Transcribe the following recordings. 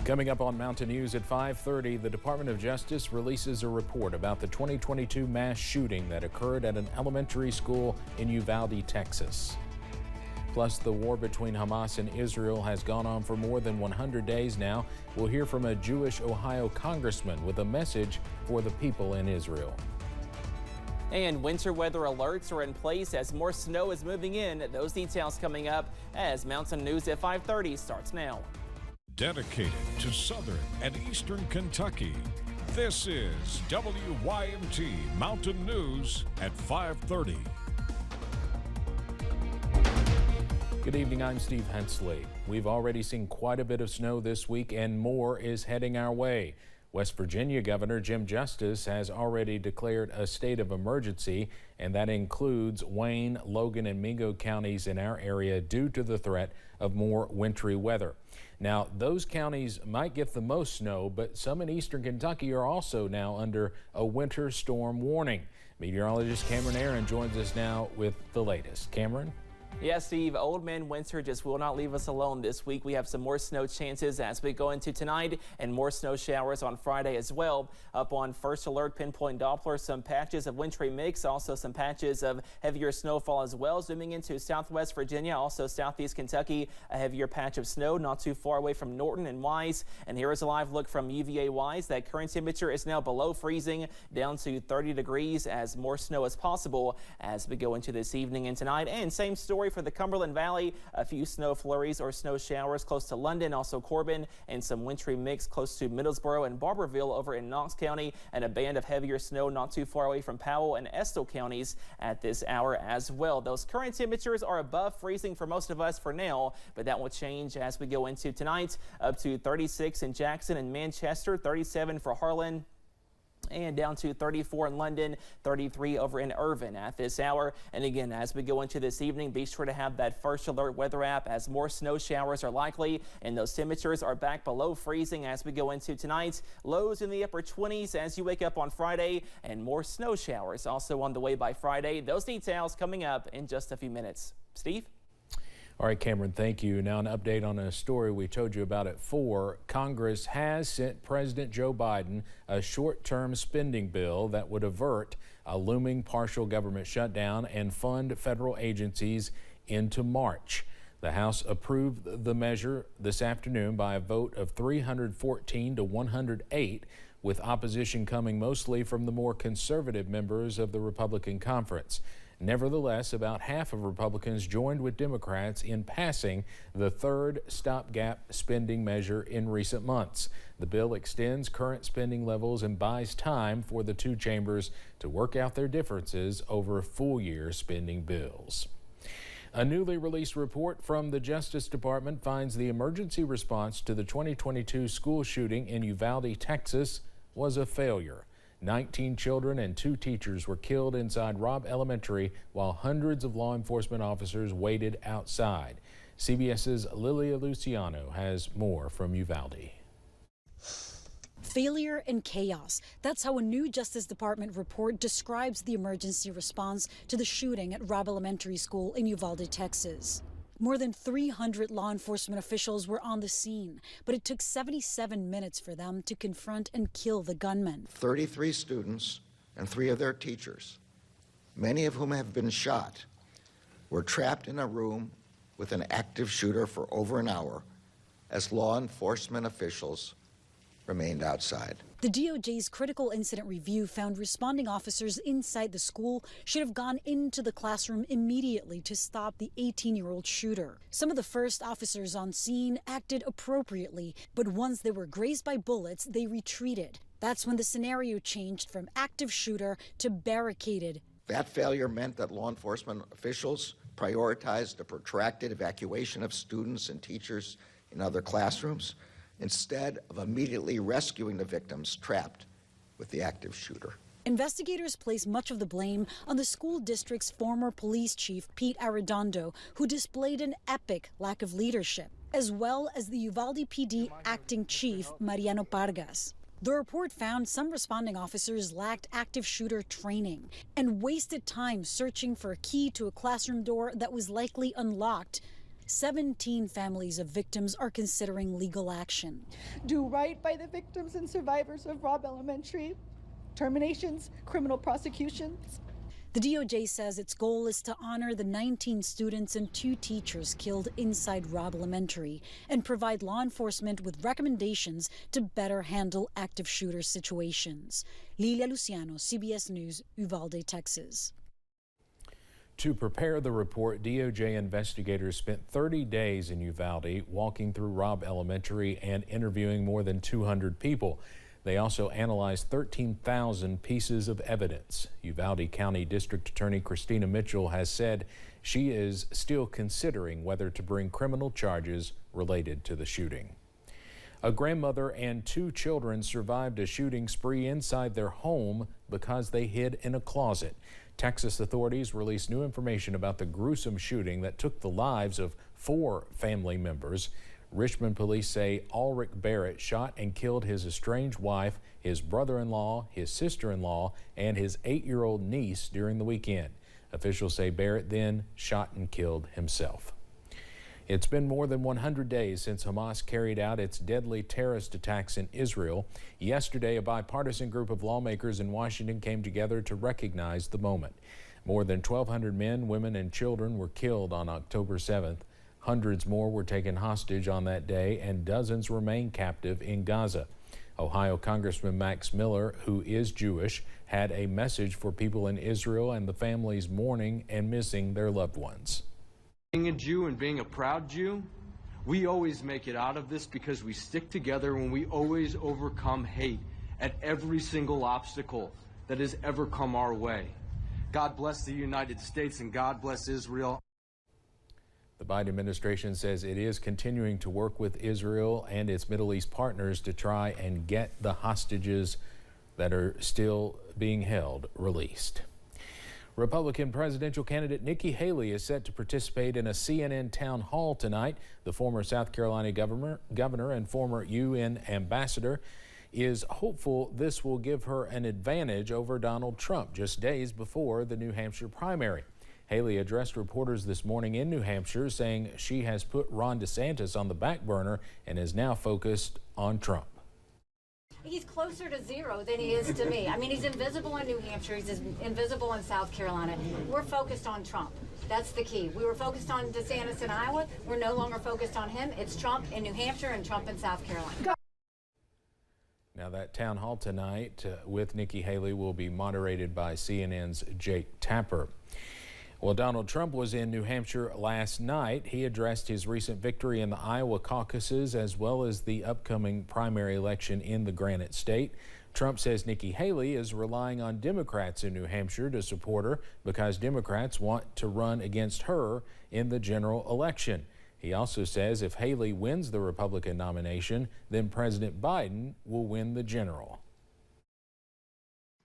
Coming up on Mountain News at 5:30, the Department of Justice releases a report about the 2022 mass shooting that occurred at an elementary school in Uvalde, Texas. Plus, the war between Hamas and Israel has gone on for more than 100 days now. We'll hear from a Jewish Ohio congressman with a message for the people in Israel. And winter weather alerts are in place as more snow is moving in. Those details coming up as Mountain News at 5:30 starts now. Dedicated to Southern and Eastern Kentucky, this is WYMT Mountain News at 5:30. Good evening, I'm Steve Hensley. We've already seen quite a bit of snow this week and more is heading our way. West Virginia Governor Jim Justice has already declared a state of emergency, and that includes Wayne, Logan, and Mingo counties in our area due to the threat of more wintry weather. Now, those counties might get the most snow, but some in eastern Kentucky are also now under a winter storm warning. Meteorologist Cameron Aaron joins us now with the latest. Cameron? Yeah, Steve, Old Man Winter just will not leave us alone this week. We have some more snow chances as we go into tonight and more snow showers on Friday as well. Up on first alert, pinpoint Doppler, some patches of wintry mix, also some patches of heavier snowfall as well. Zooming into southwest Virginia, also southeast Kentucky, a heavier patch of snow not too far away from Norton and Wise. And here is a live look from UVA Wise. That current temperature is now below freezing, down to 30 degrees as more snow is possible as we go into this evening and tonight. And same story for the Cumberland Valley, a few snow flurries or snow showers close to London, also Corbin, and some wintry mix close to Middlesboro and Barberville over in Knox County, and a band of heavier snow not too far away from Powell and Estill counties at this hour as well. Those current temperatures are above freezing for most of us for now, but that will change as we go into tonight. Up to 36 in Jackson and Manchester, 37 for Harlan, and down to 34 in London, 33 over in Irvin at this hour. And again, as we go into this evening, be sure to have that first alert weather app as more snow showers are likely, and those temperatures are back below freezing as we go into tonight. Lows in the upper 20s as you wake up on Friday, and more snow showers also on the way by Friday. Those details coming up in just a few minutes. Steve? All right, Cameron, thank you. Now an update on a story we told you about at 4. Congress has sent President Joe Biden a short-term spending bill that would avert a looming partial government shutdown and fund federal agencies into March. The House approved the measure this afternoon by a vote of 314 to 108, with opposition coming mostly from the more conservative members of the Republican conference. Nevertheless, about half of Republicans joined with Democrats in passing the third stopgap spending measure in recent months. The bill extends current spending levels and buys time for the two chambers to work out their differences over full-year spending bills. A newly released report from the Justice Department finds the emergency response to the 2022 school shooting in Uvalde, Texas, was a failure. 19 children and 2 teachers were killed inside Robb Elementary while hundreds of law enforcement officers waited outside. CBS's Lilia Luciano has more from Uvalde. Failure and chaos. That's how a new Justice Department report describes the emergency response to the shooting at Robb Elementary School in Uvalde, Texas. More than 300 law enforcement officials were on the scene, but it took 77 minutes for them to confront and kill the gunman. 33 students and 3 of their teachers, many of whom have been shot, were trapped in a room with an active shooter for over an hour as law enforcement officials remained outside. The DOJ's critical incident review found responding officers inside the school should have gone into the classroom immediately to stop the 18-year-old shooter. Some of the first officers on scene acted appropriately, but once they were grazed by bullets, they retreated. That's when the scenario changed from active shooter to barricaded. That failure meant that law enforcement officials prioritized a protracted evacuation of students and teachers in other classrooms, instead of immediately rescuing the victims trapped with the active shooter. Investigators place much of the blame on the school district's former police chief, Pete Arredondo, who displayed an epic lack of leadership, as well as the Uvalde PD acting chief, Mariano Pargas. The report found some responding officers lacked active shooter training and wasted time searching for a key to a classroom door that was likely unlocked. 17 families of victims are considering legal action. Do right by the victims and survivors of Robb Elementary. Terminations, criminal prosecutions. The DOJ says its goal is to honor the 19 students and 2 teachers killed inside Robb Elementary and provide law enforcement with recommendations to better handle active shooter situations. Lilia Luciano, CBS News, Uvalde, Texas. To prepare the report, DOJ investigators spent 30 days in Uvalde walking through Robb Elementary and interviewing more than 200 people. They also analyzed 13,000 pieces of evidence. Uvalde County District Attorney Christina Mitchell has said she is still considering whether to bring criminal charges related to the shooting. A grandmother and 2 children survived a shooting spree inside their home because they hid in a closet. Texas authorities released new information about the gruesome shooting that took the lives of 4 family members. Richmond police say Ulrich Barrett shot and killed his estranged wife, his brother-in-law, his sister-in-law, and his 8-year-old niece during the weekend. Officials say Barrett then shot and killed himself. It's been more than 100 days since Hamas carried out its deadly terrorist attacks in Israel. Yesterday, a bipartisan group of lawmakers in Washington came together to recognize the moment. More than 1,200 men, women, and children were killed on October 7th. Hundreds more were taken hostage on that day, and dozens remain captive in Gaza. Ohio Congressman Max Miller, who is Jewish, had a message for people in Israel and the families mourning and missing their loved ones. Being a Jew and being a proud Jew, we always make it out of this because we stick together and we always overcome hate at every single obstacle that has ever come our way. God bless the United States and God bless Israel. The Biden administration says it is continuing to work with Israel and its Middle East partners to try and get the hostages that are still being held released. Republican presidential candidate Nikki Haley is set to participate in a CNN town hall tonight. The former South Carolina governor and former UN ambassador is hopeful this will give her an advantage over Donald Trump just days before the New Hampshire primary. Haley addressed reporters this morning in New Hampshire, saying she has put Ron DeSantis on the back burner and is now focused on Trump. He's closer to zero than he is to me. I mean, he's invisible in New Hampshire. He's invisible in South Carolina. We're focused on Trump. That's the key. We were focused on DeSantis in Iowa. We're no longer focused on him. It's Trump in New Hampshire and Trump in South Carolina. Now, that town hall tonight with Nikki Haley will be moderated by CNN's Jake Tapper. Well, Donald Trump was in New Hampshire last night. He addressed his recent victory in the Iowa caucuses as well as the upcoming primary election in the Granite State. Trump says Nikki Haley is relying on Democrats in New Hampshire to support her because Democrats want to run against her in the general election. He also says if Haley wins the Republican nomination, then President Biden will win the general.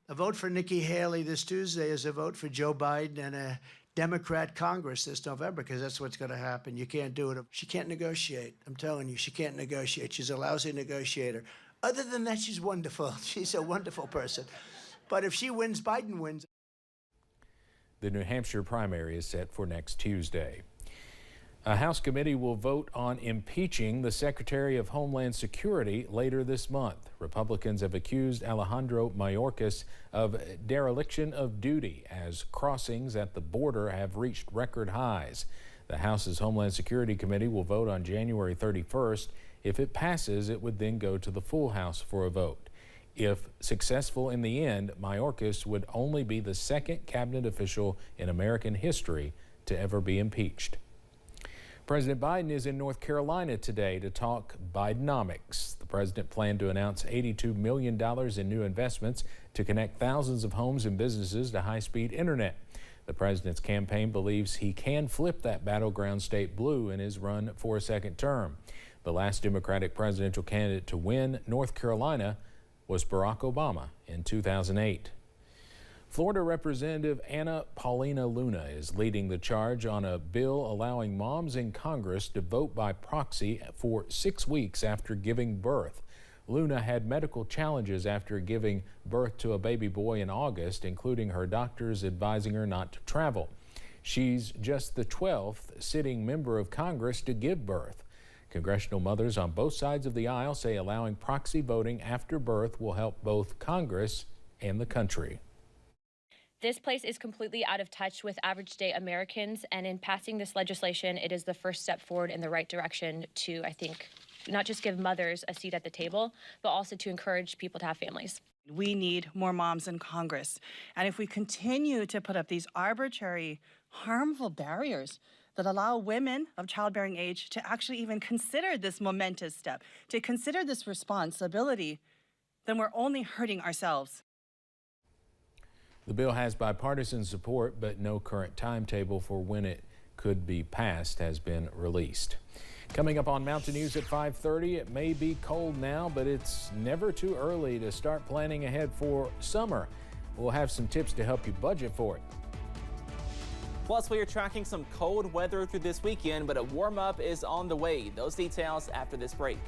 A vote for Nikki Haley this Tuesday is a vote for Joe Biden and a Democrat Congress this November, because that's what's going to happen. You can't do it. She can't negotiate. I'm telling you, she can't negotiate. She's a lousy negotiator. Other than that, she's wonderful. She's a wonderful person. But if she wins, Biden wins. The New Hampshire primary is set for next Tuesday. A House committee will vote on impeaching the Secretary of Homeland Security later this month. Republicans have accused Alejandro Mayorkas of dereliction of duty as crossings at the border have reached record highs. The House's Homeland Security Committee will vote on January 31st. If it passes, it would then go to the full House for a vote. If successful in the end, Mayorkas would only be the second cabinet official in American history to ever be impeached. President Biden is in North Carolina today to talk Bidenomics. The president planned to announce $82 million in new investments to connect thousands of homes and businesses to high-speed internet. The president's campaign believes he can flip that battleground state blue in his run for a second term. The last Democratic presidential candidate to win North Carolina was Barack Obama in 2008. Florida Representative Anna Paulina Luna is leading the charge on a bill allowing moms in Congress to vote by proxy for 6 weeks after giving birth. Luna had medical challenges after giving birth to a baby boy in August, including her doctors advising her not to travel. She's just the 12th sitting member of Congress to give birth. Congressional mothers on both sides of the aisle say allowing proxy voting after birth will help both Congress and the country. This place is completely out of touch with average-day Americans, and in passing this legislation, it is the first step forward in the right direction to, I think, not just give mothers a seat at the table, but also to encourage people to have families. We need more moms in Congress. And if we continue to put up these arbitrary, harmful barriers that allow women of childbearing age to actually even consider this momentous step, to consider this responsibility, then we're only hurting ourselves. The bill has bipartisan support, but no current timetable for when it could be passed has been released. Coming up on Mountain News at 5:30, it may be cold now, but it's never too early to start planning ahead for summer. We'll have some tips to help you budget for it. Plus, we are tracking some cold weather through this weekend, but a warm up is on the way. Those details after this break.